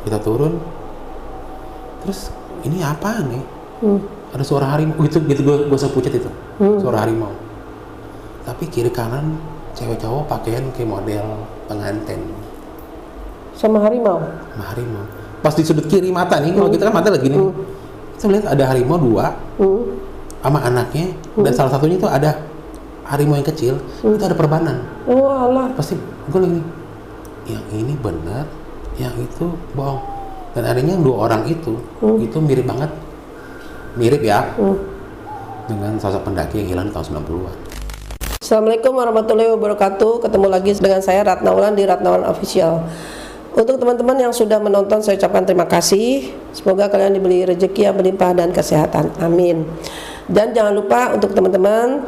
Kita turun, terus ini apa nih? Ada suara harimau, gitu gue sepucet itu, suara harimau. Tapi kiri kanan cewek cowok pakaian kayak model pengantin. Sama harimau? Sama harimau. Pas di sudut kiri mata nih, kalau kita kan mata lagi nih, kita lihat ada harimau 2 sama anaknya, dan salah satunya itu ada harimau yang kecil, itu ada perbanan. Oh Allah. Pasti gue lagi, yang ini benar, yang itu bohong. Dan akhirnya 2 orang itu mirip banget, mirip ya, dengan sosok pendaki yang hilang di tahun 90-an. Assalamualaikum warahmatullahi wabarakatuh. Ketemu lagi dengan saya Ratna Wulan di Ratna Wulan Official. Untuk teman-teman yang sudah menonton, saya ucapkan terima kasih. Semoga kalian diberi rezeki yang berlimpah dan kesehatan. Amin. Dan jangan lupa untuk teman-teman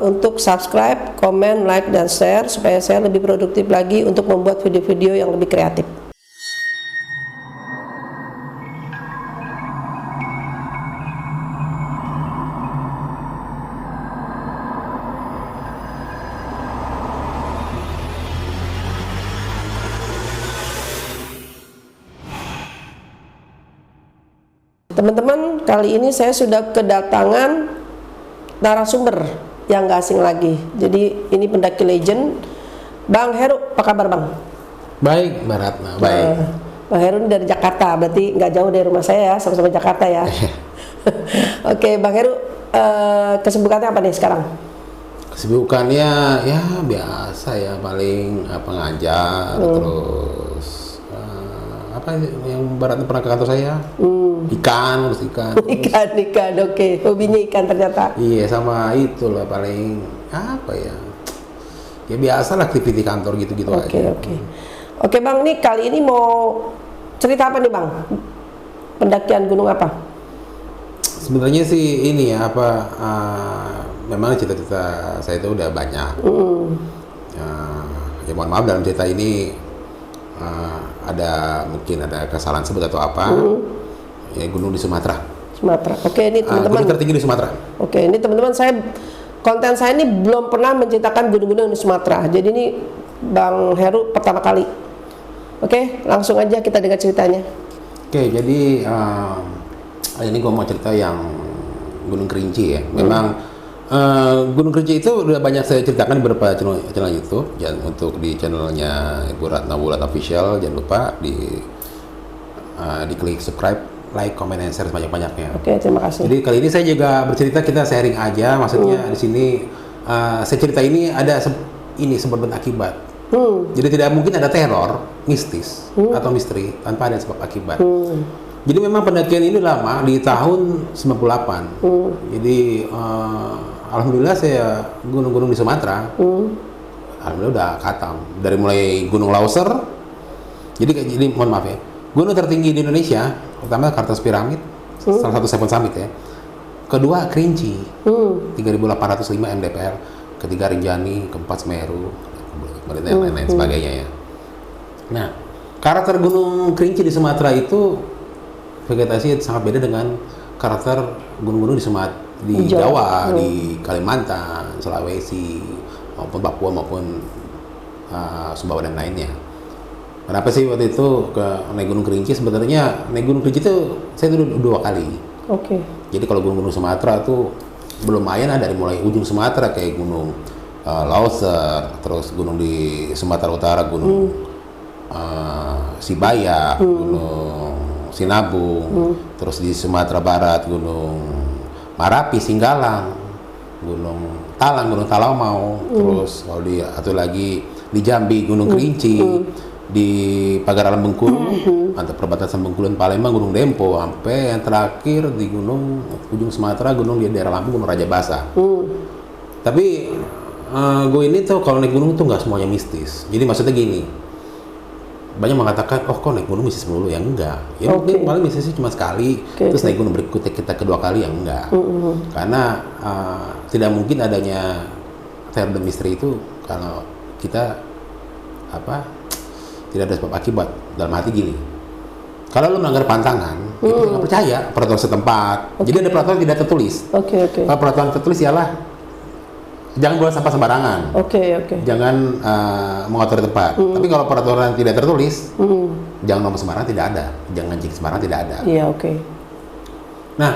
untuk subscribe, komen, like, dan share supaya saya lebih produktif lagi untuk membuat video-video yang lebih kreatif. Teman-teman, kali ini saya sudah kedatangan narasumber yang gak asing lagi. Jadi ini pendaki legend, Bang Heru. Apa kabar Bang? Baik, Mbak Ratna, baik. Bang Heru dari Jakarta, berarti nggak jauh dari rumah saya ya, sama-sama Jakarta ya. Oke, Bang Heru, kesibukannya apa nih sekarang? Kesibukannya ya biasa ya, paling pengajar, terus apa yang Mbak Ratna pernah ke kantor saya? Ikan, terus ikan. Ikan, oke. Hobinya ikan ternyata. Iya, sama itulah paling apa ya? Ya biasalah aktiviti kantor gitu-gitu aja. Oke Bang, nih kali ini mau cerita apa nih Bang? Pendakian gunung apa? Sebenarnya sih ini ya memang cita-cita saya itu udah banyak. Ya mohon maaf dalam cerita ini mungkin ada kesalahan sebut atau apa. Ya gunung di Sumatera. Oke, ini teman-teman. Gunung tertinggi di Sumatera. Oke, ini teman-teman, konten saya ini belum pernah menceritakan gunung-gunung di Sumatera. Jadi ini Bang Heru pertama kali. Oke, langsung aja kita dengar ceritanya. Oke, jadi ini gue mau cerita yang Gunung Kerinci ya. Memang Gunung Kerinci itu udah banyak saya ceritakan di beberapa channel YouTube. Dan untuk di channelnya Ibu Ratna Wulan Official, jangan lupa diklik subscribe, like, comment, and share sebanyak-banyaknya. Oke, terima kasih. Jadi kali ini saya juga bercerita, kita sharing aja. Maksudnya di sini saya cerita ini ada sebab dan akibat. Jadi tidak mungkin ada teror mistis atau misteri tanpa ada sebab akibat. Jadi memang pendakian ini lama, di tahun 98. Jadi alhamdulillah saya gunung-gunung di Sumatera, alhamdulillah udah khatam. Dari mulai Gunung Lauser, jadi mohon maaf ya, gunung tertinggi di Indonesia, pertama Kartens Piramid, salah satu Seven Summit ya. Kedua Kerinci, 3.805 mdpl. Ketiga Rinjani, keempat Semeru, dan lain-lain sebagainya ya. Nah, karakter Gunung Kerinci di Sumatera itu vegetasi sangat beda dengan karakter gunung-gunung di Jawa, di Kalimantan, Sulawesi, maupun Papua maupun Sumbawa dan lainnya. Kenapa sih waktu itu naik Gunung Kerinci? Sebenarnya naik Gunung Kerinci itu saya itu 2 kali. Oke. Jadi kalau gunung-gunung Sumatera itu belum lumayan, dari mulai ujung Sumatera kayak Gunung Lauser, terus gunung di Sumatera Utara Gunung Sibaya, Gunung Sinabung, terus di Sumatera Barat Gunung Marapi, Singgalang, Gunung Talamau, terus kalau lagi di Jambi Gunung Kerinci, di pagar alam Bengkulu, antara perbatasan Bengkulu dan Palembang Gunung Dempo, sampai yang terakhir di ujung Sumatera gunung di daerah Lampung Gunung Raja Basa. Tapi gue ini tuh kalau naik gunung tuh nggak semuanya mistis. Jadi maksudnya gini, banyak mengatakan kok naik gunung mistis melulu, ya enggak. Ya mungkin paling mistisnya cuma sekali, terus naik gunung berikutnya kita kedua kali, yang enggak. Karena tidak mungkin adanya teror dan misteri itu kalau kita tidak ada sebab akibat. Dalam hati gini, kalau lu melanggar pantangan, itu nggak percaya peraturan setempat. Jadi ada peraturan tidak tertulis. Kalau peraturan tertulis ialah jangan buang sampah sembarangan. Oke. Jangan mengotori tempat. Tapi kalau peraturan tidak tertulis, jangan ngomong sembarangan tidak ada. Jangan jik sembarangan tidak ada. Iya, oke. Nah,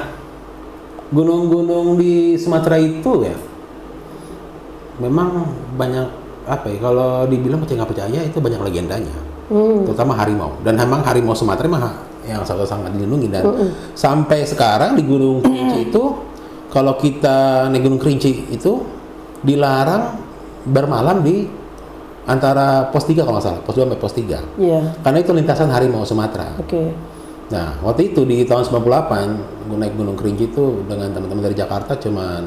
gunung-gunung di Sumatera itu ya, memang banyak apa ya? Kalau dibilang percaya nggak percaya itu banyak legendanya. Terutama harimau. Dan memang harimau Sumatera mah yang sangat dilindungi dan sampai sekarang di Gunung Kerinci itu, kalau kita naik Gunung Kerinci itu dilarang bermalam di antara pos 3 kalau nggak salah, pos 2 sampai pos 3. Iya. Karena itu lintasan harimau Sumatera. Oke. Nah, waktu itu di tahun 98, gue naik Gunung Kerinci itu dengan teman-teman dari Jakarta cuman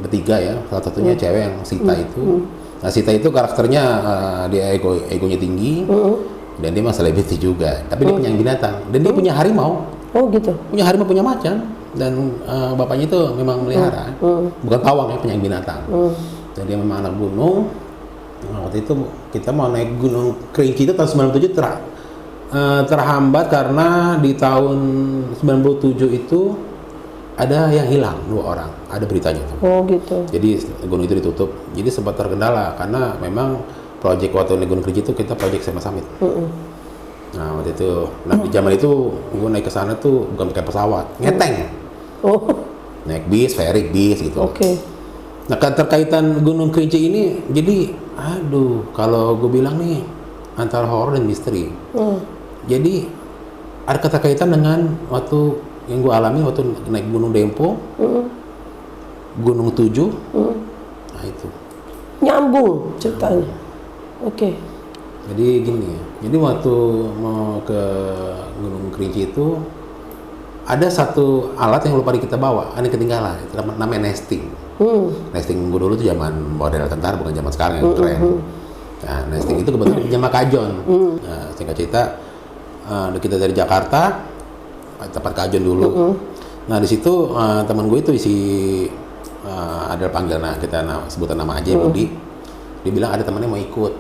bertiga ya. Salah satunya cewek yang Sita itu. Nah, Sita itu karakternya dia egonya tinggi. Dan dia mah selebriti juga. Tapi dia punya binatang. Dan dia punya harimau. Oh gitu. Punya harimau, punya macan. Dan bapaknya itu memang melihara. Bukan pawang ya, penyayang binatang. Dan dia memang anak gunung. Nah, waktu itu kita mau naik Gunung Kerinci itu tahun 97 terhambat karena di tahun 97 itu ada yang hilang 2 orang, ada beritanya tuh. Oh gitu. Jadi gunung itu ditutup, jadi sempat terkendala karena memang proyek waktu naik Gunung Kerinci itu kita proyek Sema Summit. Nah waktu itu, di zaman itu gue naik ke sana tuh bukan pakai pesawat, ngeteng. Oh. Naik bis, ferry bis gitu. Oke. Nah keterkaitan Gunung Kerinci ini, jadi aduh kalau gue bilang nih antara horor dan misteri. Jadi ada keterkaitan dengan waktu yang gue alami waktu naik Gunung Dempo, Gunung 7, nah itu. Nyambung ceritanya. Oke. Jadi gini ya, jadi waktu mau ke Gunung Kerinci itu ada satu alat yang lupa kita bawa, ada ketinggalan, itu namanya nesting. Nesting gue dulu tuh zaman model tentara, bukan zaman sekarang yang keren. Nah, nesting itu kebetulan pinjam kajon. Nah, singkat cerita, kita dari Jakarta, tempat kajon dulu. Nah di situ teman gue itu ada panggilan, kita sebutan nama aja Budi. Dia bilang ada temannya mau ikut.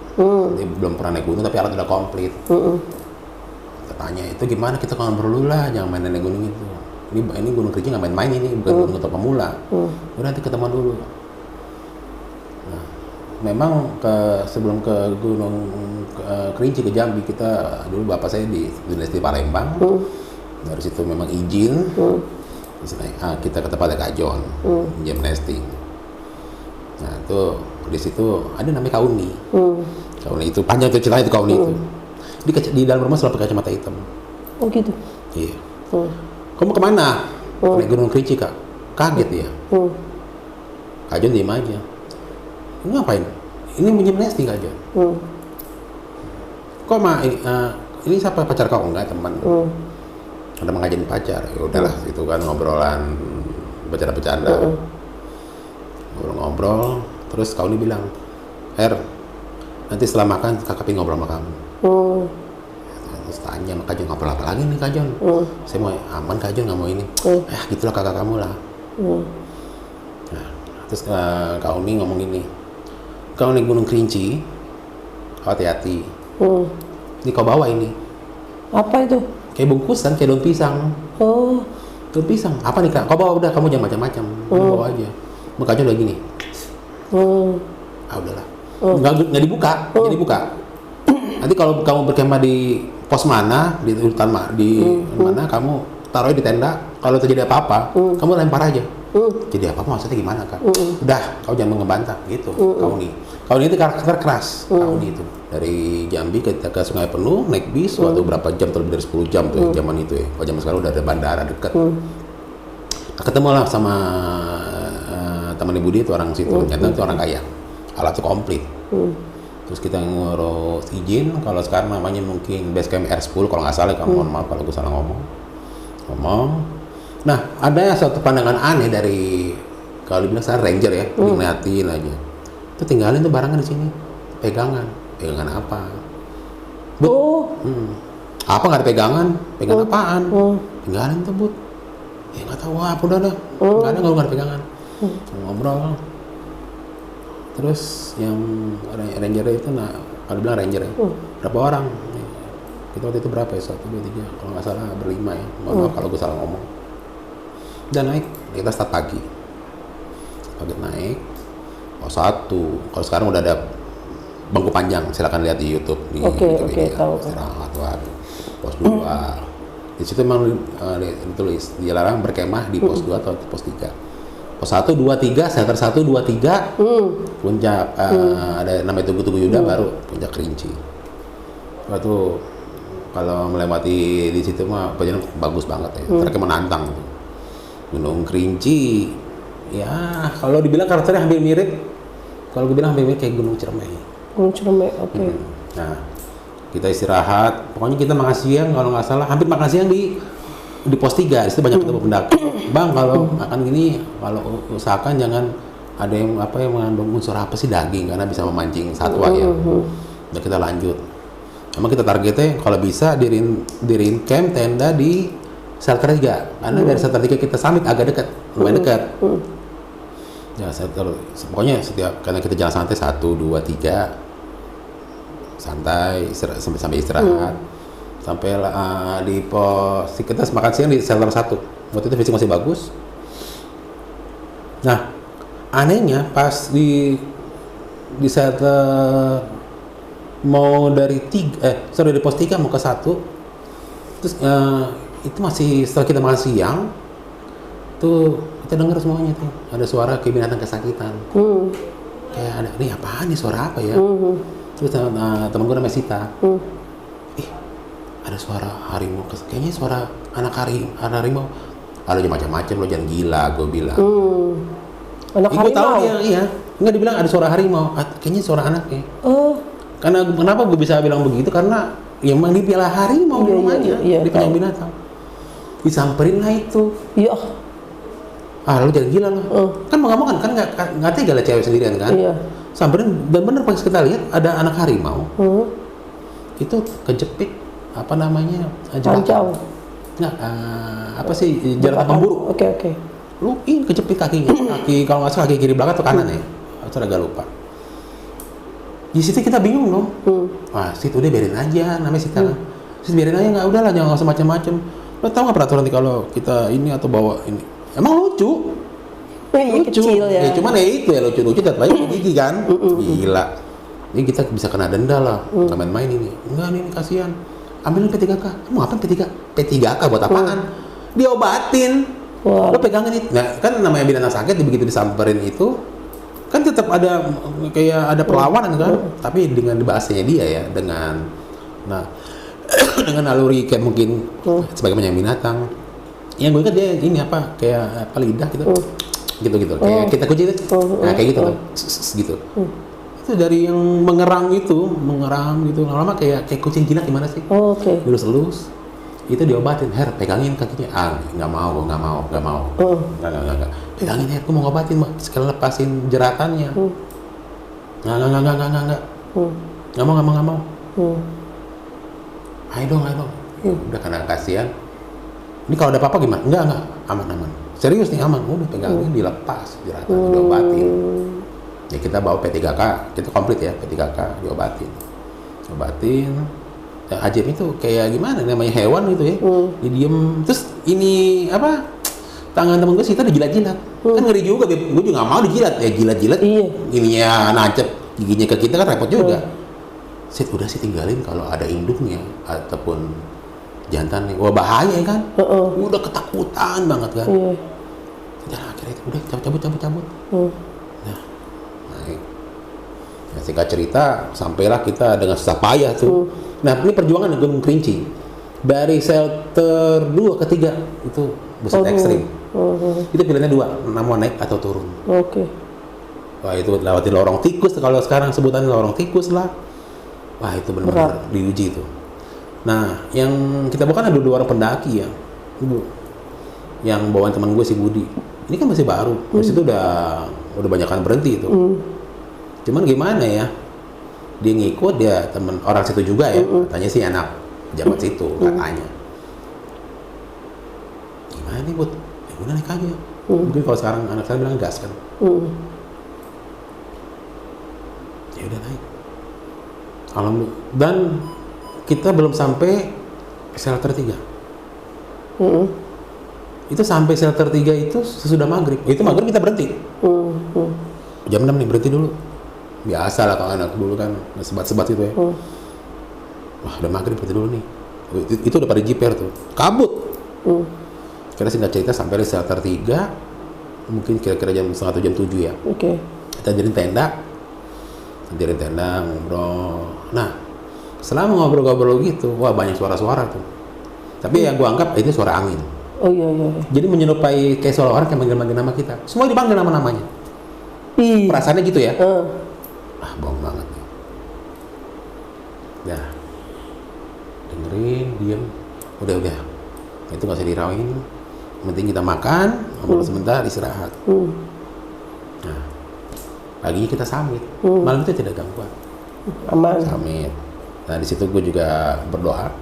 Dia belum pernah naik gunung tapi alat udah komplit. Kita tanya itu gimana, kita ngobrol dulu lah, jangan main naik gunung itu. Ini Gunung Kerinci nggak main-main, ini bukan gunung untuk pemula. Udah nanti ketemu dulu. Nah, memang sebelum ke Gunung Kerinci ke Jambi, kita dulu bapak saya di Universitas Palembang. Dari situ memang izin. Terus kita ke tempatnya kajon, jam nesting. Nah itu di situ ada namanya Kauni. Kauni itu panjang tuh ceritanya itu Kauni itu. Di dalam rumah selalu pakai kacamata hitam. Oh gitu. Iya. Kamu kemana? Naik Gunung Kerinci kak. Kaget dia. Kajon diem aja. Ini ngapain? Ini menjam nesting kajon. Kok ini siapa, pacar kau? Enggak, teman. Ada mengajarin pacar, ya udahlah itu kan ngobrolan bercanda-bercanda. Ngobrol, terus kau ini bilang, nanti setelah makan kakak pengen ngobrol sama kamu. Terus tanya sama Kajon, ngobrol apa lagi nih Kajon? Saya mau aman Kajon, nggak mau ini. Gitulah kakak kamu lah. Nah, terus kau ini ngomong gini, kau naik Gunung Kerinci, kau hati-hati. Ini kau bawa ini. Apa itu? Kayak bungkusan, kayak daun pisang. Oh. Daun pisang. Apa nih kak? Kau bawa udah, kamu jangan macam-macam. Bawa aja. Makanya udah gini. Udahlah. Nggak dibuka. Jadi buka. Nanti kalau kamu berkemah di pos mana, di hutan mana, kamu taruhnya di tenda. Kalau terjadi apa-apa, kamu lempar aja. Jadi apa-apa maksudnya gimana kak? Udah, kau jangan ngebantah gitu. Kau ini itu karakter keras. Kau ini itu. Dari Jambi ke Sungai Penuh naik bis waktu berapa jam, lebih dari 10 jam tuh zaman itu ya. Kalau zaman sekarang udah ada bandara dekat. Nah, ketemu lah sama teman Ibu Budi itu orang situ, ternyata itu orang kaya. Alatnya komplit. Terus kita ngurus izin, kalau sekarang namanya mungkin Basecamp R10 kalau nggak salah, mohon maaf kalau gue salah ngomong. Nah, ada satu pandangan aneh dari, kalau dibilang saya ranger ya, ngeliatin aja. Itu tinggalin tuh barangnya di sini, pegangan apa? Apa nggak ada pegangan apaan? Tinggalin tuh Bud. Ya nggak tahu apa, udah nggak ada, nggak ada pegangan. Ngobrol. Terus yang ranger itu, kalau bilang ranger ya, berapa orang? Kita waktu itu berapa ya? 1, 2, 3, kalau nggak salah berlima ya. Mohon maaf kalau gue salah ngomong. Dan naik, kita start paget naik. Pos 1. Kalau sekarang udah ada bangku panjang, silakan lihat di YouTube di Oke, tahu. istirahat. Pos 2. Di situ memang ditulis dilarang berkemah di pos 2 atau pos 3. Pos 1, 2, 3, shelter 1, 2, 3, puncak ada namanya Tugu Yuda, baru puncak Kerinci. Itu kalau melewati di situ mah perjalanan bagus banget ya, ternyata menantang. Gunung Kerinci, ya kalau dibilang karakternya hampir mirip, kalau gue bilang hampir mirip kayak Gunung Ciremai. Gunung Ciremai, oke. Nah, kita istirahat, pokoknya kita makan siang kalau nggak salah, hampir makan siang di pos 3, di situ banyak ketemu pendaki. Bang, kalau makan gini, kalau usahakan jangan ada yang mengandung unsur apa sih daging, karena bisa memancing satwa ya. Udah kita lanjut. Emang kita targetnya kalau bisa diriin camp tenda di shelter 3, karena dari shelter 3 kita summit agak dekat, lumayan dekat. Ya, pokoknya karena kita jalan santai 1, 2, 3, santai sampai istirahat. Sampai di pos kita makan siang di shelter 1. Waktu itu fisik masih bagus. Nah, anehnya pas di shelter mau dari pos 3 mau ke 1, terus itu masih setelah kita makan siang tuh kita dengar semuanya tuh ada suara kayak binatang kesakitan. Kayak ada, ini apaan nih, suara apa ya? Terus temen gue namanya Sita. Ada suara harimau, kayaknya suara anak harimau. Ada macam-macam, lo jangan gila, gue bilang. Anak harimau? Gue tahu dia, iya. Nggak dibilang ada suara harimau, kayaknya suara anaknya. Kenapa gue bisa bilang begitu? Karena ya memang dipilah harimau di rumahnya, di penyayang binatang. Disamperin lah itu. Iya. Lo jangan gila lo. Kan mau nggak mau kan nggak tega lah cewek sendirian kan. Iya. Samperin, dan bener pas kita lihat ada anak harimau. Itu kejepit Pancau. Nggak, jeratan pemburu. Oke. Lu ini kejepit kakinya. Kalau nggak salah kaki kiri belakang atau kanan ya. Saya agak lupa. Di situ kita bingung dong. Situ udah biarin aja, namanya Sita. Situ biarin aja, nggak udahlah, jangan usah macam-macam. Lo tau nggak peraturan nanti kalau kita ini atau bawa ini? Emang lucu. Lucu. Kecil ya. Cuman ya itu ya lucu-lucu tetap aja gigi kan. Gila. Ini kita bisa kena denda lah. Nggak main-main ini. Enggak nih, kasihan. Ambilin P3K. Mau apa P3K? P3K buat apaan? Diobatin. Lo pegangin itu. Nah, kan namanya binatang sakit, begitu disamperin itu kan tetap ada kayak ada perlawanan kan. Tapi dengan bahasanya dia ya, dengan naluri kayak mungkin sebagai penyayang binatang. Yang gue ingat dia ini kayak lidah gitu. Gitu. Kayak kita kunci itu. Nah, kayak gitu. Gitu. Itu dari yang mengerang gitu, lama-lama kayak kucing jinak gimana sih? Elus-elus, itu diobatin. Her, pegangin kakinya. Nggak mau. Nggak. Pegangin Her, aku mau ngobatin, sekali lepasin jeratannya. Nggak. Nggak mau. Ayo dong. Udah karena kasihan. Ini kalau ada apa-apa gimana? Enggak, aman. Serius nih, aman. Udah pegangin, dilepas jeratannya, diobatin. Ya kita bawa P3K, kita komplit ya, P3K diobatin. Ya, ajaib itu kayak gimana, namanya hewan gitu ya. Dia diem, terus ini tangan temen gue Sita dijilat-jilat. Kan ngeri juga, gue juga gak mau dijilat. Ya jilat-jilat, ininya nancep giginya ke kita kan repot juga. Udah sih tinggalin, kalau ada induknya ataupun jantan nih, wah bahaya kan. Udah ketakutan banget kan. Dan akhirnya itu udah cabut. Nah, singkat cerita, sampailah kita dengan susah payah tuh. Nah, ini perjuangan di Gunung Kerinci. Dari shelter 2 ke 3 itu buset ekstrim. Itu pilihannya 2, mau naik atau turun. Wah, itu lewati lorong tikus, kalau sekarang sebutannya lorong tikus lah. Wah, itu benar-benar diuji itu. Nah, yang kita bawa kan ada 2 orang pendaki ya, Ibu. Yang bawaan teman gue si Budi. Ini kan masih baru. Di situ udah banyakan berhenti itu. Cuman gimana ya, dia ngikut, dia temen orang situ juga ya, katanya sih anak jabat situ katanya. Gimana nih Bud? Ya udah naik aja. Mungkin kalau sekarang anak saya bilang gas kan. Ya udah naik. Alhamdulillah. Dan kita belum sampai shelter 3. Itu sampai shelter 3 itu sesudah maghrib. Itu maghrib kita berhenti. Jam 6 nih berhenti dulu. Biasa lah kalau anak dulu kan sebat-sebat gitu ya. Wah udah maghrib berhenti dulu nih. Itu udah pada jiper tuh. Kabut. Karena singkat cerita sampai di shelter 3 mungkin kira-kira jam setengah atau jam 7 ya. Kita jadi tenda, ngobrol. Nah selama ngobrol-ngobrol gitu, wah banyak suara-suara tuh. Tapi yang gua anggap ini suara angin. Oh iya. Jadi menyerupai kayak seolah orang yang manggil-manggil nama kita. Semua dipanggil nama-namanya. Perasaannya gitu ya. Bohong banget nih. Nah, dengerin, diem. Udah. Itu nggak usah dirawain. Yang penting kita makan, ngobrol sebentar, istirahat. Nah, paginya kita summit. Malam itu tidak gangguan. Aman. Summit. Nah, di situ gue juga berdoa.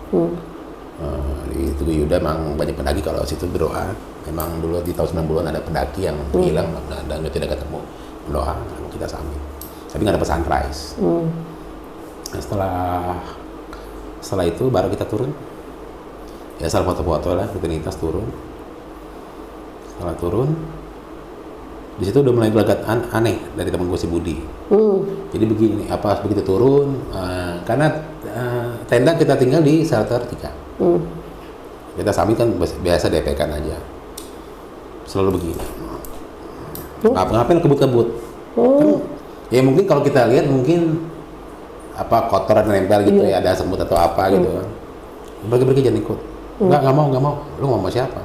Di Tugu Yuda emang banyak pendaki kalau situ berdoa. Memang dulu di tahun 90-an ada pendaki yang hilang dan tidak ketemu. Berdoa, lalu kita summit. Tapi nggak dapat sunrise. Nah, setelah itu baru kita turun. Ya asal foto-foto lah, rutinitas turun. Setelah turun, di situ udah mulai gelagat aneh dari teman gue si Budi. Jadi begini, begitu turun, karena tenda kita tinggal di shelter 3. Kita summit kan biasa DP kan aja. Selalu begini. Ngapain kebut-kebut. Kan, ya mungkin kalau kita lihat mungkin kotoran nempel gitu ya, ada semut atau apa gitu kan. Pergi jangan ikut. Nggak mau. Lu mau sama siapa?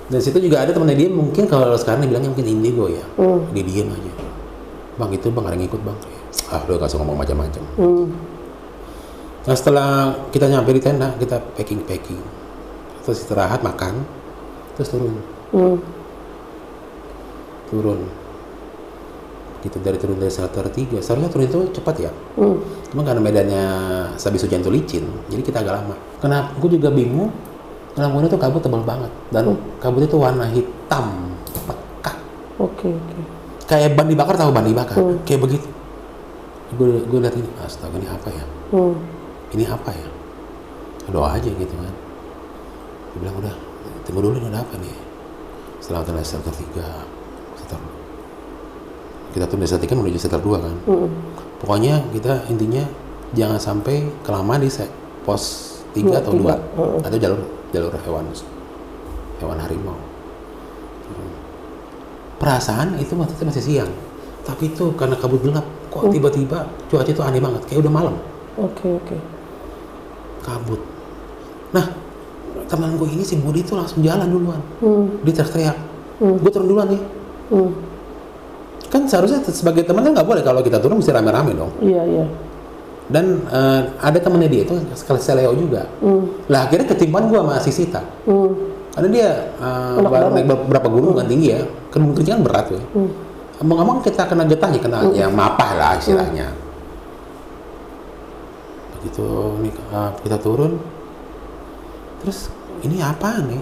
Dan situ juga ada temennya dia, mungkin kalau sekarang dibilangnya mungkin indigo ya. Dia diem aja. Bang itu bang ada yang ikut bang. Lu gak usah ngomong macam-macam. Nah setelah kita nyampe di tenda, kita packing. Terus istirahat, makan. Terus turun. Gitu turun dari shelter 3. Seharusnya turun itu cepat ya. Cuma karena medannya habis hujan itu licin, jadi kita agak lama. Kenapa? Gue juga bingung. Kenapa itu kabut tebal banget dan kabut itu warna hitam pekat. Oke. Kayak ban dibakar, tahu ban dibakar? Kayak begitu. Gue lihat ini, astaga ini apa ya? Ini apa ya? Doa aja gitu kan. Gue bilang udah, tunggu dulu ini ada apa nih? Setelah kita shelter 3, kita tuh dari shelter 3 menuju shelter 2 kan. Pokoknya kita intinya jangan sampai kelamaan di pos 3 atau 2 atau jalur hewan harimau. Perasaan itu masih siang, tapi itu karena kabut gelap, kok tiba-tiba cuaca itu aneh banget, kayak udah malam. Oke. Kabut. Nah, teman gue ini si Budi itu langsung jalan duluan. Dia teriak. Gue turun duluan nih. Kan seharusnya sebagai teman kan nggak boleh kalau kita turun mesti rame-rame dong. Iya. Dan ada temennya dia itu sekali seleo juga. Lah akhirnya ketimpan gue sama si Sita. Karena dia baru naik beberapa gunung kan tinggi ya. Gunung kecil kan berat tuh. Ngomong-ngomong kita kena getahnya, kena yang mapah lah istilahnya. Begitu nih kita turun. Terus ini apa nih?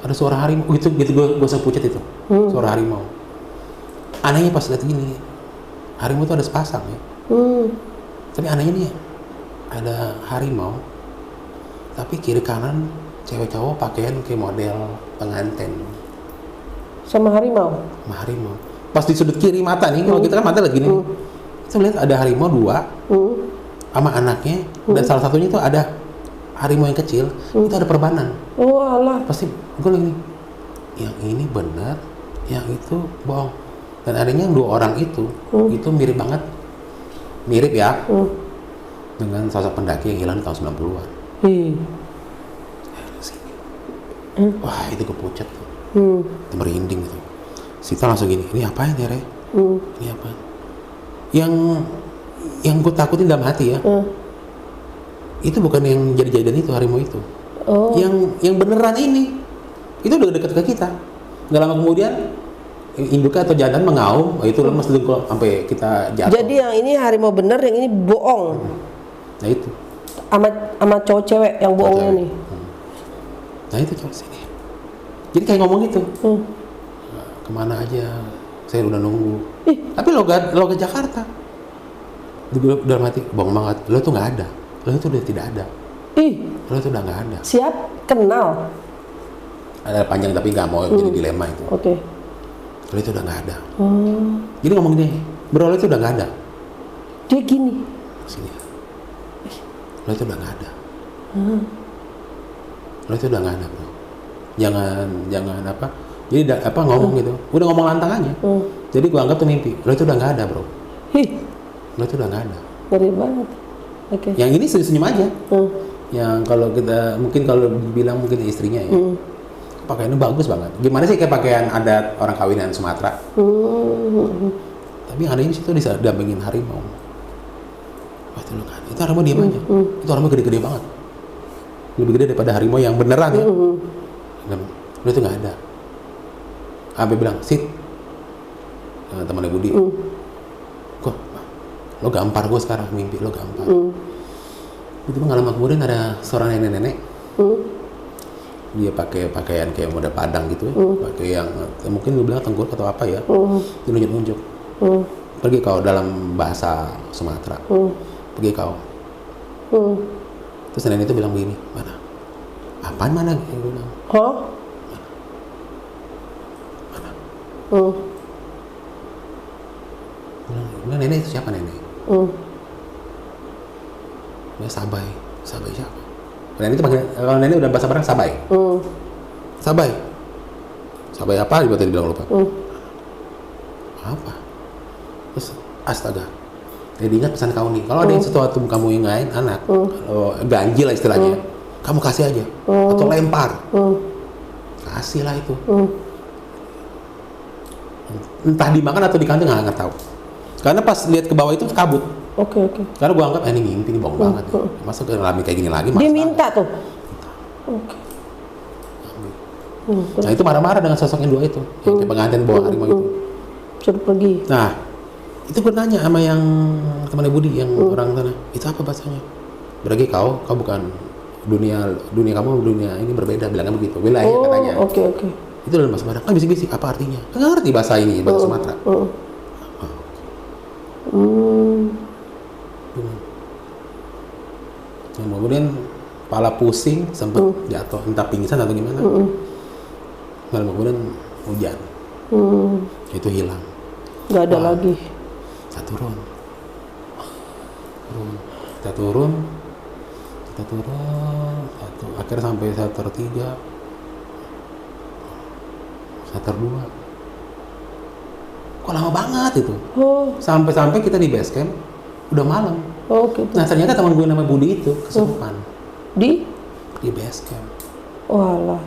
Ada suara harimau. Gitu gue sepucet itu. Suara harimau. Anehnya pas lihat gini, harimau itu ada sepasang ya. Tapi anehnya nih ada harimau, tapi kiri kanan cewek cowok pakaian kayak model pengantin. Sama harimau? Sama harimau. Pas di sudut kiri mata nih, kalau kita kan mata lagi gini, kita lihat ada harimau 2 sama anaknya, dan salah satunya itu ada harimau yang kecil, itu ada perbanan. Oh alah. Pasti gue lagi nih, yang ini benar, yang itu bohong. Dan adanya yang 2 orang itu mirip banget. Mirip ya dengan sosok pendaki yang hilang di tahun 90-an. Wah itu kepucat tuh. Merinding gitu. Sita langsung gini, ini apa ya Tere? Ini apa? Yang gue takutin dalam hati ya, itu bukan yang jadi-jadian itu harimau itu. Yang beneran ini, itu udah dekat ke kita. Nggak lama kemudian induknya atau jantan mengaum, itu lemes dengkul sampai kita jatuh. Jadi yang ini harimau bener, yang ini bohong. Nah itu. Sama cowok cewek yang bohong ini. Nah itu cowok sini. Jadi kayak ngomong gitu. Kemana aja? Saya udah nunggu. Tapi logat Jakarta. Dalam hati, bohong banget. Lo tuh nggak ada. Lo tuh udah tidak ada. Lo tuh udah nggak ada. Siap? Kenal? ada panjang tapi nggak mau jadi dilema itu. Oke. Lo itu udah nggak ada. Jadi ngomong gini, bro lo itu udah nggak ada. Dia gini. Sini. Lo itu udah nggak ada. Lo itu udah nggak ada, bro. Jangan apa? Jadi ngomong gitu. Udah ngomong lantang aja. Jadi gua anggap tuh mimpi. Lo itu udah nggak ada, bro. Lo itu udah nggak ada. Ngeri banget. Oke. Yang ini senyum aja. Yang kalau kita mungkin kalau dibilang mungkin istrinya ya. Pakaiannya bagus banget. Gimana sih kayak pakaian adat orang kawinan Sumatera? Tapi anehnya situ didampingin harimau. Wah itu lo kan. Itu harimau diam aja. Itu harimau gede-gede banget. Lebih gede daripada harimau yang beneran ya. Lo itu nggak ada. Sampai bilang, Sid, temannya Budi, kok lo gampar gue sekarang mimpi lo gampar. Itu nggak lama kemudian ada seorang nenek-nenek. Dia pakai pakaian kayak model Padang gitu ya, pakai yang mungkin lu bilang tengkurap atau apa ya, dia nunjuk-nunjuk, pergi kau dalam bahasa Sumatera, pergi kau. Terus nenek itu bilang begini, mana? Apaan mana? Dia bilang, mana? Nenek itu siapa nenek? Dia Sabai siapa? Nenek itu panggil, kalau nenek udah bahasa Padang Sabai. Sabai apa? Dia bilang lupa. Apa? Terus astaga. Jadi ingat pesan kau nih. Kalau ada yang sesuatu kamu yang lain anak, kalau ganjil lah istilahnya, kamu kasih aja atau lempar. Kasih lah itu. Entah dimakan atau dikanting nggak tahu. Karena pas lihat ke bawah itu kabut. Oke. Karena gua anggap ini mimpi, ini bohong banget. Masa ngalami kayak gini lagi? Dia minta tuh. Oke. Nah itu marah-marah dengan sosok yang dua itu, yang kayak pengantin bawa harimau itu. Suruh pergi. Nah itu gue nanya sama yang temannya Budi, yang orang sana, itu apa bahasanya? Berarti kau bukan dunia kamu, dunia ini berbeda, bilangnya begitu. Wilayah katanya. Oke. Itu dalam bahasa Padang. Kan bisik-bisik apa artinya? Kan nggak ngerti bahasa ini, bahasa Sumatera. Kemudian kepala pusing, sempat jatuh, entah pingsan atau gimana. Lalu kemudian hujan, itu hilang. Nggak ada lagi. Kita turun, akhirnya sampai seter 3, seter 2. Kok lama banget itu? Sampai kita di base camp, udah malam. Gitu. Nah ternyata teman gue nama Budi itu kesurupan. Di base camp. Walah.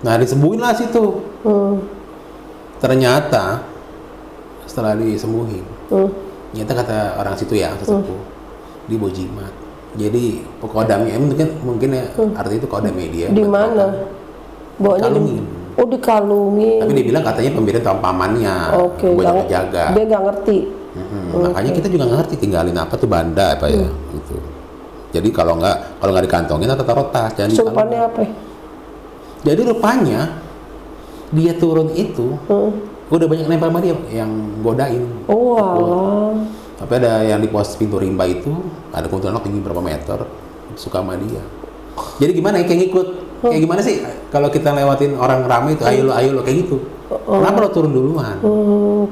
Nah disembuhin lah situ. Ternyata setelah disembuhin, ternyata kata orang situ ya, sesepuh, di bawa jimat. Jadi kodamnya mungkin ya arti itu kodamnya dia. Di mana? Bawanya dikalungin. Dikalungin. Tapi dia bilang katanya pemberian sama pamannya. Buat jaga. Dia nggak ngerti. Makanya kita juga nggak ngerti tinggalin apa tuh banda apa ya gitu. Jadi kalau nggak dikantongin atau taruh tas. Surupannya apa? Jadi rupanya dia turun itu, udah banyak nempel sama dia yang godain. Tapi ada yang di pos pintu rimba itu ada kuntilanak tinggi berapa meter, suka sama dia. Jadi gimana ya, kayak ngikut. Kayak gimana sih kalau kita lewatin orang ramai itu ayo lo kayak gitu. Kenapa lo turun duluan?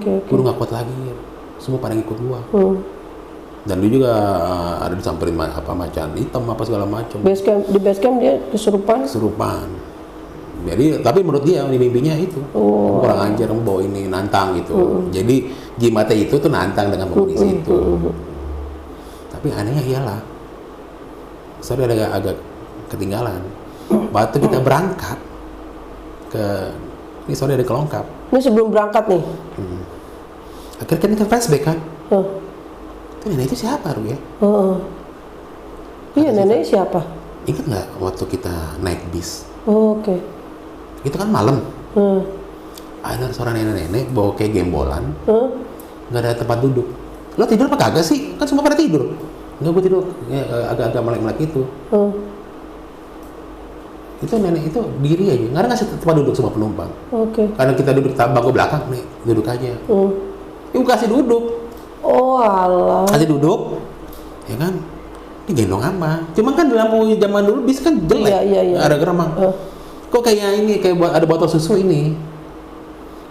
Gue nggak kuat lagi. Semua pada ngikut gua. Dan dia juga ada disamperin apa macan hitam apa segala macam. Di base camp dia kesurupan. Jadi tapi menurut dia di mimpinya itu kurang ajar, kamu bawa ini nantang gitu. Jadi jimatnya itu tuh nantang dengan kondisi itu. Tapi anehnya iyalah, saya agak ketinggalan. Waktu kita berangkat ini sorry ada kelongkap. Ini sebelum berangkat nih. Akhirnya kita flashback kan. Itu nenek itu siapa Ru ya? Iya nenek siapa? Ingat nggak waktu kita naik bis? Oke. Itu kan malam. Ada seorang nenek-nenek bawa kayak gembolan. Nggak ada tempat duduk. Lo tidur apa kagak sih? Kan semua pada tidur. Nggak, gue tidur ya, agak-agak melek-melek itu. Itu nenek itu diri aja, nggak ada ngasih tempat duduk semua penumpang. Karena kita duduk bangku belakang nih, duduk aja. Ibu kasih duduk. Alah. Kasih duduk, ya kan? Ini gendong apa? Cuma kan di lampu zaman dulu bis kan jelek, Iya. ada geramang. kok kayak ini, kayak buat ada botol susu ini,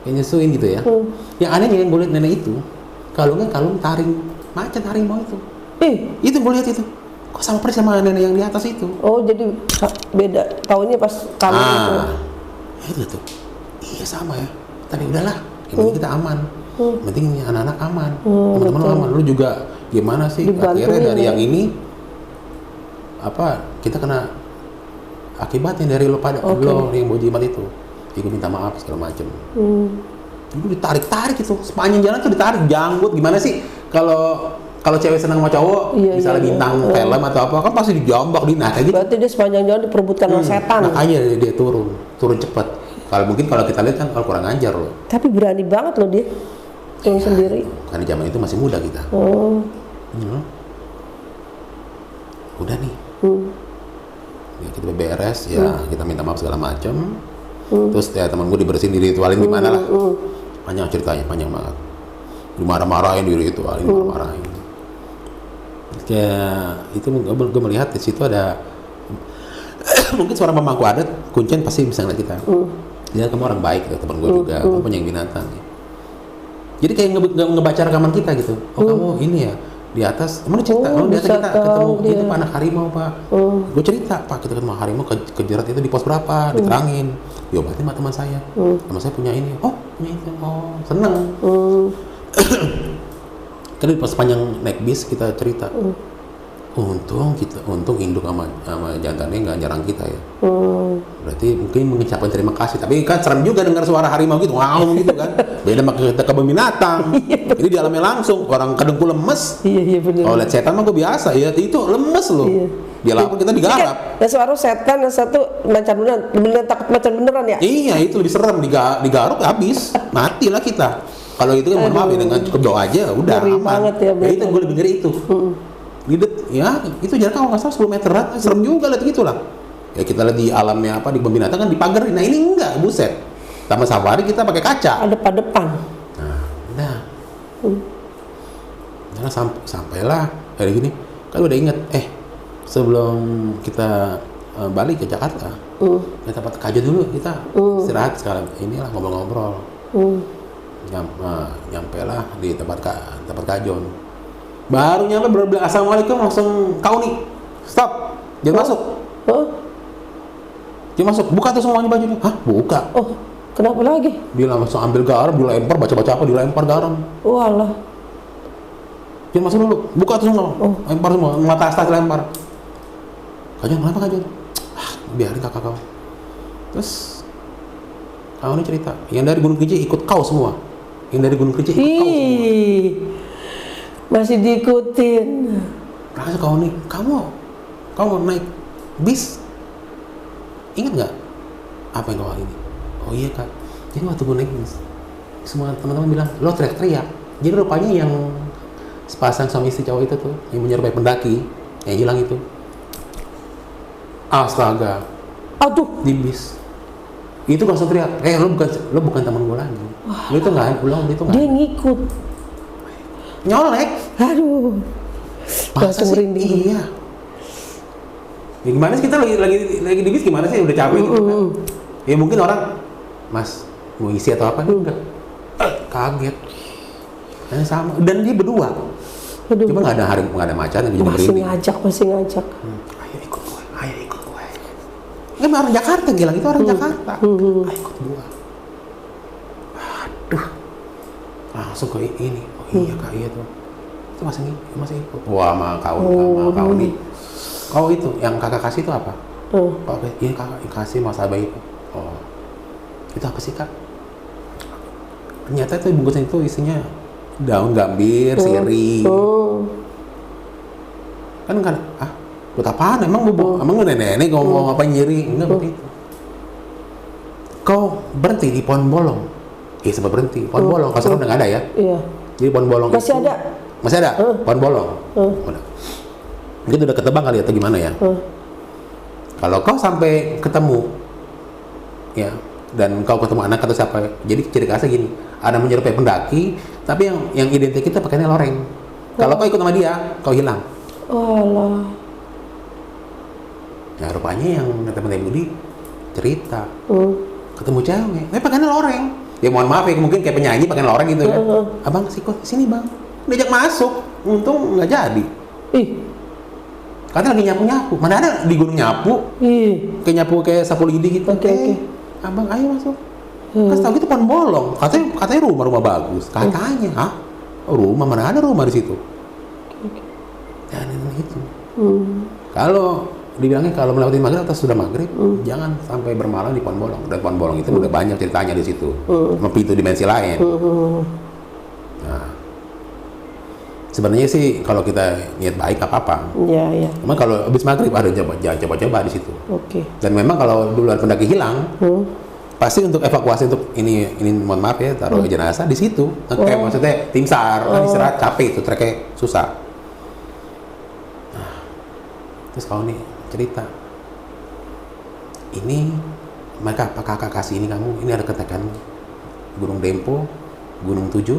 kayak nyusuin gitu ya. Yang anehnya yang gue lihat nenek itu, kalung macan harimau itu. Itu gue lihat itu. Kok sama persis sama nenek yang di atas itu? Oh, jadi beda. Tahunya pas kalung itu. Itu tuh. Iya sama ya. Tapi udahlah, yang penting kita aman. Penting anak-anak aman, teman-teman aman. Lu juga gimana sih? Akhirnya dari yang ini kita kena akibatnya dari lo pada lo yang bawa jimat itu. Gue minta maaf segala macem. Itu ditarik itu sepanjang jalan tuh ditarik janggut. Gimana sih kalau cewek senang sama cowok, misalnya bintang film atau apa, kan pasti dijambak kayak gitu. Berarti dia sepanjang jalan diperebutkan sama setan. Makanya dia turun cepat. Kalau kita lihat kan kalau kurang ajar loh. Tapi berani banget loh dia turun sendiri. Karena zaman itu masih muda kita. Udah nih. Ya, kita beres ya, kita minta maaf segala macam. Terus ya teman gue dibersihin, diritualin gimana lah. Panjang ceritanya, panjang banget. Dimarah-marahin, diritualin, marah-marahin. Kayak itu gue melihat di situ ada mungkin seorang pemangku adat, kuncen pasti bisa ngeliat kita. Dia kamu orang baik, teman gue juga, kamu punya binatang. Jadi kayak ngebaca rekaman kita gitu. Oh kamu ini ya di atas, emang cerita, di atas kita ketemu itu anak harimau pak. Gue cerita pak, kita ketemu harimau kejerat itu di pos berapa, diterangin. Diobatin sama teman saya. Teman saya punya ini, punya itu, seneng. Karena pas panjang naik bis kita cerita. Untung induk sama jantannya nggak nyerang kita ya. Berarti mungkin mengucapkan terima kasih. Tapi kan serem juga dengar suara harimau gitu, wow gitu kan. Beda sama kita kebun binatang. Ini di alamnya langsung, orang kadangku lemes. Iya benar. Kalau lihat setan mah gue biasa, ya itu lemes loh. Dia lapor kita digarap. Yang suara setan, yang satu macan beneran takut macan beneran ya? Iya itu lebih serem, digaruk habis, mati lah kita. Kalau itu kan mohon maaf ya, dengan cukup doa aja udah ngeri aman. Banget ya, itu gue lebih ngeri itu. Ya itu jaraknya kalau nggak salah 10 meteran, serem juga lihat gitu lah. Ya kita lihat di alamnya di kebun binatang kan dipagerin. Nah ini enggak, buset. Taman safari kita pakai kaca. Ada depan. Nah, udah. Nah sampailah kayak gini. Kan udah inget, sebelum kita balik ke Jakarta, kita tempat kajo dulu kita istirahat sekali. Inilah ngobrol-ngobrol. Nyampe lah di tempat kajon. Baru nyampe bilang assalamualaikum langsung kau nih stop jangan masuk. Dia masuk buka tuh semuanya bajunya. Hah buka? Kenapa lagi? Dia langsung ambil garam dilempar, baca apa dilempar garam. Walah. Dia masuk dulu buka tuh semua. Lempar semua mata tas lempar. Kajon kenapa kajon? Biarin kakak kau. Terus kau ini cerita yang dari Gunung Kerinci ikut kau semua. Yang dari Gunung Kerinci ikut kau semua. Masih diikutin. Langsung kau nih, kamu naik bis, ingat nggak apa yang kau ini? Oh iya kak, jadi waktu gue naik bis, semua teman-teman bilang lo teriak-teriak. Jadi rupanya yang sepasang suami istri cowok itu tuh yang menyerupai pendaki yang hilang itu, astaga, aduh di bis itu langsung teriak, lo bukan teman gue lagi, lo itu nggak, dia ngikut. Nyolek. Aduh. Langsung merinding. Iya. Ya gimana sih kita lagi di bis gimana sih udah capek gitu kan. Ya mungkin orang, Mas, mau isi atau apa? Enggak. Kaget. Dan sama dan dia berdua. Cuma enggak ada macan yang jadi merinding. Masih ngajak. Ayo ikut gue. Kan orang Jakarta gila, itu orang Jakarta. Ayo ikut gue. Aduh. Langsung ke ini. Iya kak, iya tuh. Itu masih ikut. Wah, sama kau nih. Kau itu yang kakak kasih itu apa? Iya kakak kasih Mas Abah itu. Oh, itu apa sih kak? Ternyata itu bungkusan itu isinya daun gambir, sirih. Kan buat apaan? Emang nenek ngomong apa nyiri? Enggak begitu. Kau berhenti di pohon bolong. Sempat berhenti. Pohon bolong, kalau sekarang udah nggak ada ya. Iya. Jadi pohon bolong masih itu, ada pohon bolong. Mungkin udah ketebang kali atau gimana ya. Kalau kau sampai ketemu ya dan kau ketemu anak atau siapa, jadi ciri khasnya gini, ada menyerupai pendaki tapi yang identik kita pakainya loreng. Kalau kau ikut sama dia kau hilang. Walah. Ya rupanya yang teman-teman Budi cerita ketemu cewek, pakainya loreng. Ya mohon maaf ya, mungkin kayak penyanyi pakai loreng gitu kan. Abang sikut sini bang, diajak masuk, untung nggak jadi. Katanya lagi nyapu-nyapu, mana ada di gunung nyapu? Kayak nyapu kayak sapu lidi gitu. Oke. Abang ayo masuk. Kasih tahu gitu pohon bolong. Katanya rumah bagus. Katanya, rumah mana ada rumah di situ? Jangan itu. Kalau dibilangnya kalau melewati maghrib atau sudah maghrib, jangan sampai bermalam di pohon bolong. Dan pohon bolong itu udah banyak ceritanya di situ, sama pintu dimensi lain. Nah, sebenarnya sih kalau kita niat baik apa-apa. Iya. Cuma kalau habis maghrib ada coba-coba di situ. Oke. Dan memang kalau duluan pendaki hilang, pasti untuk evakuasi untuk ini mohon maaf ya, taruh jenazah di situ. Kayak maksudnya tim SAR kan istirahat capek itu, treknya susah. Nah, terus kalau nih cerita ini mereka apa kakak kasih ini kamu, ini ada ketekan Gunung Dempo, Gunung 7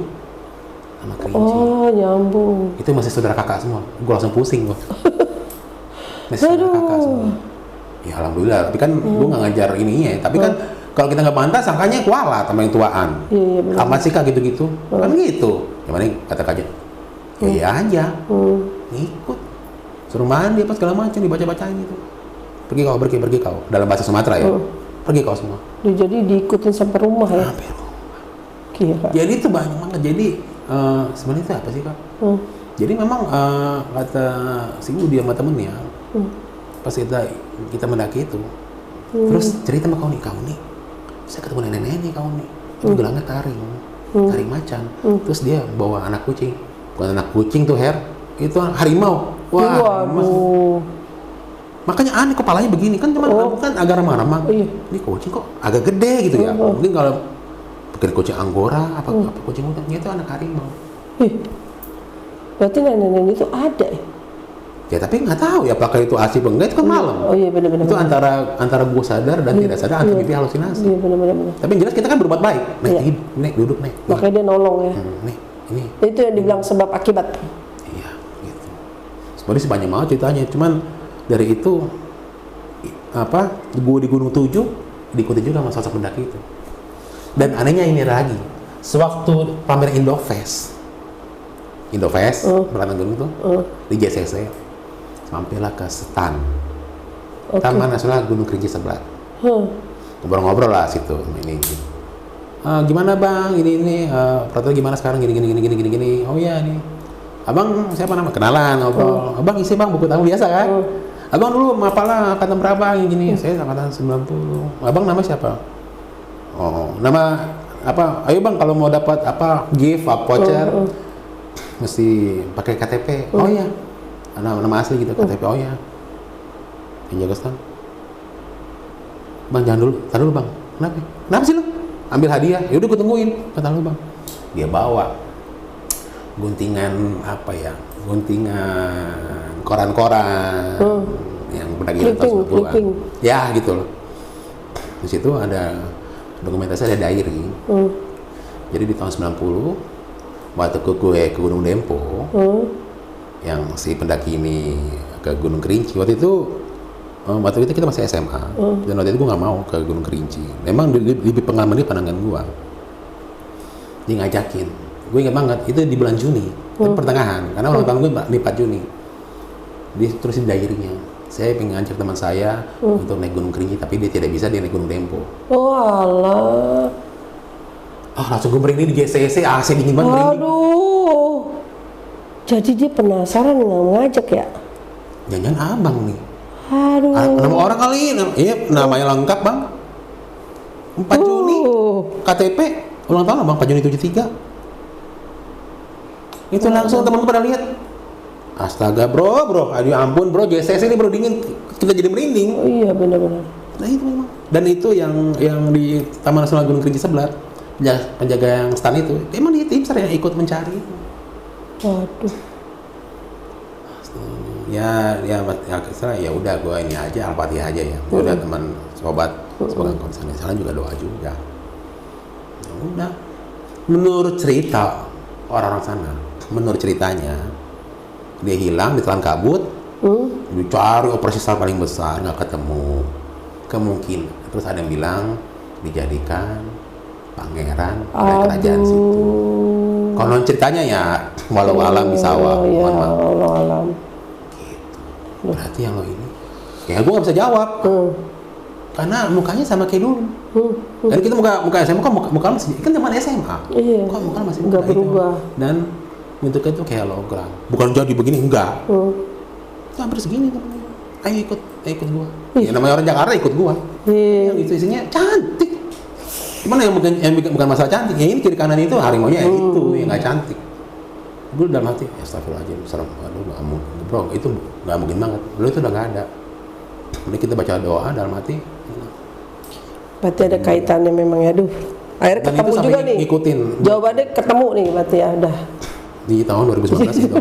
sama Kerinci. Nyambung. Itu masih saudara kakak semua. Gue langsung pusing gua. Masih saudara kakak semua. Ya alhamdulillah, tapi kan gue nggak ngajar ininya, tapi kan kalau kita nggak pantas sangkanya kualat sama yang tuaan. Apa sih kak gitu-gitu? Kan gitu. Gimana kata aja? Ya iya aja. Ikut. Suruh mandi apa segala macam dibaca-bacain gitu. Pergi kau dalam bahasa Sumatera ya. Pergi kau semua. Jadi diikutin sampai rumah ya. Sampai rumah. Kira. Jadi itu banyak banget. Jadi sebenarnya itu apa sih kak? Jadi memang kata si Budi sama temennya pas kita mendaki itu, terus cerita sama kau nih, saya ketemu nenek-nenek kau nih, itu gelangnya taring macan, terus dia bawa anak kucing, bukan anak kucing tuh itu harimau. Wah, makanya aneh kepalanya begini kan, cuman bukan agak ramah-ramah. Ini kucing kok agak gede gitu ya. Mungkin kalau bukan kucing Anggora apa kucing hutannya itu anak harimau. Berarti nenek-nenek itu ada ya? Ya tapi nggak tahu ya apakah itu asli apa enggak, itu kan malam. Benar. Itu antara gua sadar dan tidak sadar, antara mimpi halusinasi. Iya benar. Tapi yang jelas kita kan berbuat baik. Nek duduk nek. Makanya dia nolong ya. Nek ini. Itu yang dibilang sebab akibat. Iya gitu. Sebenarnya sih banyak banget ceritanya. Cuman dari itu gua di Gunung 7 diikuti juga sama sosok pendaki itu. Dan anehnya ini lagi, sewaktu pamer Indofest Peralatan Gunung itu di JCC, sampailah ke stand Taman Nasional Gunung Kerinci Sebelat. Ngobrol-ngobrol lah situ ini. Gimana bang? Ini peraturan gimana sekarang? Gini. Oh iya nih. Abang siapa nama? Kenalan ngobrol. Abang isi bang buku tamu biasa kan? Abang dulu apalah angkatan berapa gini? Saya angkatan 90. Abang nama siapa? Oh, nama apa? Ayo bang kalau mau dapat gift, voucher mesti pakai KTP. Oh iya. Nama asli gitu KTP. Oh iya. Yang jaga stand. Bang jangan dulu, tar dulu bang. Kenapa sih lu? Ambil hadiah. Yaudah gue tungguin. Kata lu bang. Dia bawa guntingan guntingan koran-koran yang pendaki tahun 90-an. Ya gitu loh. Di situ ada dokumentasi, ada diary. Jadi di tahun 90 waktu gue ke Gunung Dempo, yang si pendaki ini ke Gunung Kerinci, waktu itu kita masih SMA, dan waktu itu gue nggak mau ke Gunung Kerinci. Memang lebih pengalaman dia pandangan gue. Dia ngajakin, gue ingat banget itu di bulan Juni, pertengahan, karena ulang tahun gue di 4 Juni. Dia terus di diary-nya, saya pengen ngajak teman saya untuk naik Gunung Kerinci, tapi dia tidak bisa, dia naik Gunung Dempo. Oh alah. Langsung gue merinding di JCC, AC dingin banget merinding. Aduh. Jadi dia penasaran nggak ngajak ya? Jangan abang nih. Aduh. Nama orang kali, namanya lengkap bang. 4 Juni, KTP, ulang tahun bang, 4 Juni 73. Itu langsung teman-teman pada lihat. Astaga bro, aduh ampun bro, JCC ini bro dingin, kita jadi merinding. Oh iya benar-benar. Nah itu memang. Dan itu yang di Taman Nasional Gunung Kerinci Sebelat. Penjaga yang stand itu, emang dia tim SAR yang ikut mencari. Waduh. Ya udah gue ini aja, Al-Fatihah aja ya. Udah teman sobat sebagai konsen sana juga doa juga. Ya udah. Menurut cerita orang-orang sana, menurut ceritanya dia hilang, ditelan kabut, dicari operasi SAR paling besar nggak ketemu. kemungkinan. Terus ada yang bilang dijadikan pangeran oleh kerajaan situ. Konon ceritanya ya walau alam bisawab. Ya, walau alam. Gitu. Berarti yang lo ini, ya gue nggak bisa jawab. Karena mukanya sama kayak dulu. Dan kita muka SMA muka masih kan zaman SMA. Iya. Kok muka masih nggak berubah. Dan bentuknya tuh kayak hologram. Bukan jadi begini enggak. Hampir segini temennya. Ayo ikut gua. Ya namanya orang Jakarta ikut gua. Yang itu isinya cantik. Gimana yang bukan masalah cantik? Ya ini kiri kanan itu harimaunya ya itu yang nggak cantik. Gue dalam hati, astagfirullahaladzim, serem. Aduh nggak mungkin, bro. Itu nggak mungkin banget. Dulu itu udah nggak ada. Jadi kita baca doa dalam hati. Berarti ada kaitannya memang ya, aduh. Akhirnya Dan ketemu juga nih. Ngikutin. Jawabannya ketemu nih berarti ya, udah. Di tahun 2019 itu.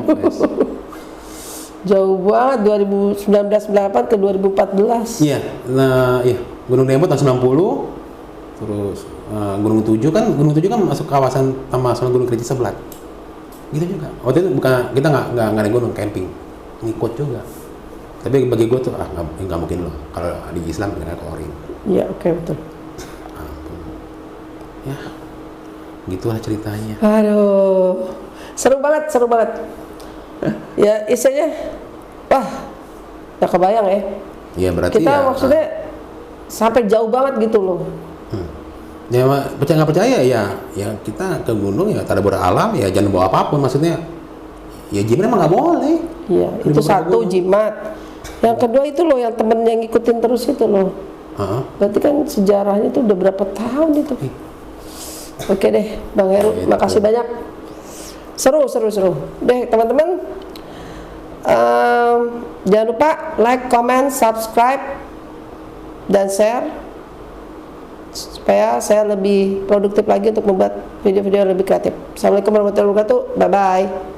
Jauh banget 2019 ke 2014. Iya, nah iya Gunung Dempo tahun 90, terus Gunung Tujuh kan masuk kawasan Taman Nasional Gunung Kerinci Sebelat. Gitu juga. Waktu itu kita nggak naik gunung camping, ngikut juga. Tapi bagi gue tuh nggak mungkin loh kalau di Islam dengan korin. Iya oke, betul. Ampun. Ya, gitulah ceritanya. Aduh, seru banget. Ya isinya, wah, nggak kebayang ya. Ya berarti kita ya, maksudnya sampai jauh banget gitu loh. Ya percaya nggak percaya ya kita ke gunung ya tak ada beralam ya jangan bawa apapun maksudnya. Ya jimat emang nggak boleh. Iya, itu satu jimat. Yang kedua itu loh yang temen yang ngikutin terus itu loh. Berarti kan sejarahnya itu udah berapa tahun itu. Oke deh, Bang Heru, makasih banyak. Seru. Deh teman-teman, jangan lupa like, comment, subscribe, dan share supaya saya lebih produktif lagi untuk membuat video-video yang lebih kreatif. Assalamualaikum warahmatullahi wabarakatuh. Bye bye.